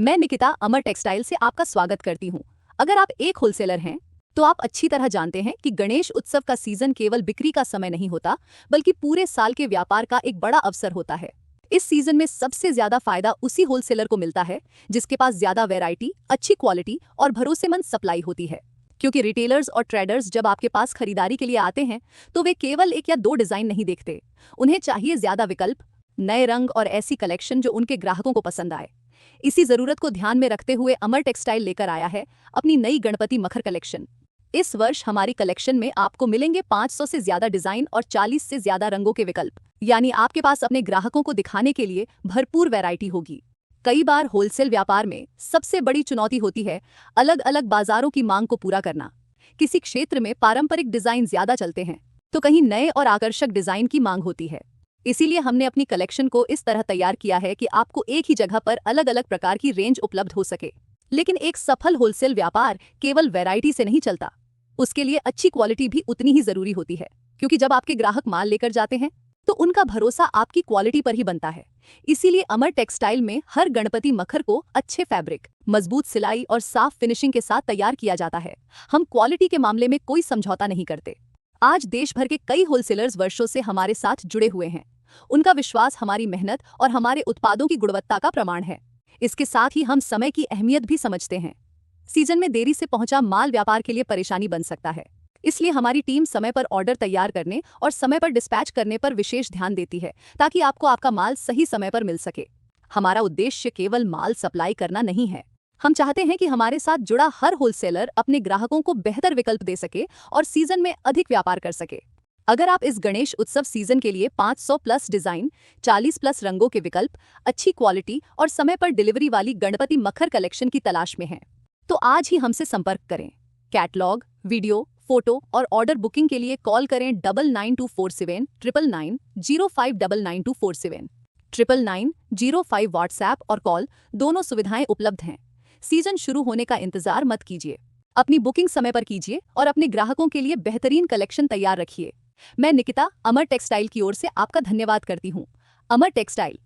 मैं निकिता अमर टेक्सटाइल से आपका स्वागत करती हूँ। अगर आप एक होलसेलर हैं, तो आप अच्छी तरह जानते हैं कि गणेश उत्सव का सीजन केवल बिक्री का समय नहीं होता, बल्कि पूरे साल के व्यापार का एक बड़ा अवसर होता है। इस सीजन में सबसे ज्यादा फायदा उसी होलसेलर को मिलता है जिसके पास ज्यादा वैरायटी, अच्छी क्वालिटी और भरोसेमंद सप्लाई होती है। क्योंकि रिटेलर्स और ट्रेडर्स जब आपके पास खरीदारी के लिए आते हैं, तो वे केवल एक या दो डिजाइन नहीं देखते। उन्हें चाहिए ज्यादा विकल्प, नए रंग और ऐसी कलेक्शन जो उनके ग्राहकों को पसंद आए। इसी जरूरत को ध्यान में रखते हुए अमर टेक्सटाइल लेकर आया है अपनी नई गणपति मखर कलेक्शन। इस वर्ष हमारी कलेक्शन में आपको मिलेंगे 500 से ज्यादा डिजाइन और 40 से ज्यादा रंगों के विकल्प, यानी आपके पास अपने ग्राहकों को दिखाने के लिए भरपूर वैरायटी होगी। कई बार होलसेल व्यापार में सबसे बड़ी चुनौती होती है अलग अलग बाजारों की मांग को पूरा करना। किसी क्षेत्र में पारंपरिक डिजाइन ज्यादा चलते हैं, तो कहीं नए और आकर्षक डिजाइन की मांग होती है। इसीलिए हमने अपनी कलेक्शन को इस तरह तैयार किया है कि आपको एक ही जगह पर अलग अलग प्रकार की रेंज उपलब्ध हो सके। लेकिन एक सफल होलसेल व्यापार केवल वैरायटी से नहीं चलता, उसके लिए अच्छी क्वालिटी भी उतनी ही जरूरी होती है। क्योंकि जब आपके ग्राहक माल लेकर जाते हैं, तो उनका भरोसा आपकी क्वालिटी पर ही बनता है। इसीलिए अमर टेक्सटाइल में हर गणपति मखर को अच्छे फैब्रिक, मजबूत सिलाई और साफ फिनिशिंग के साथ तैयार किया जाता है। हम क्वालिटी के मामले में कोई समझौता नहीं करते। आज देश भर के कई होलसेलर्स वर्षों से हमारे साथ जुड़े हुए हैं। उनका विश्वास हमारी मेहनत और हमारे उत्पादों की गुणवत्ता का प्रमाण है। इसके साथ ही हम समय की अहमियत भी समझते हैं। सीजन में देरी से पहुंचा माल व्यापार के लिए परेशानी बन सकता है। इसलिए हमारी टीम समय पर ऑर्डर तैयार करने और समय पर डिस्पैच करने पर विशेष ध्यान देती है, ताकि आपको आपका माल सही समय पर मिल सके। हमारा उद्देश्य केवल माल सप्लाई करना नहीं है। हम चाहते हैं कि हमारे साथ जुड़ा हर होलसेलर अपने ग्राहकों को बेहतर विकल्प दे सके और सीजन में अधिक व्यापार कर सके। अगर आप इस गणेश उत्सव सीजन के लिए 500 प्लस डिजाइन, 40 प्लस रंगों के विकल्प, अच्छी क्वालिटी और समय पर डिलीवरी वाली गणपति मखर कलेक्शन की तलाश में हैं, तो आज ही हमसे संपर्क करें। कैटलॉग, वीडियो, फोटो और ऑर्डर बुकिंग के लिए कॉल करें 992479 999 0599 999 05 व्हाट्सएप और कॉल, दोनों सुविधाएं उपलब्ध हैं। सीजन शुरू होने का इंतजार मत कीजिए। अपनी बुकिंग समय पर कीजिए और अपने ग्राहकों के लिए बेहतरीन कलेक्शन तैयार रखिए। मैं निकिता अमर टेक्सटाइल की ओर से आपका धन्यवाद करती हूँ। अमर टेक्सटाइल,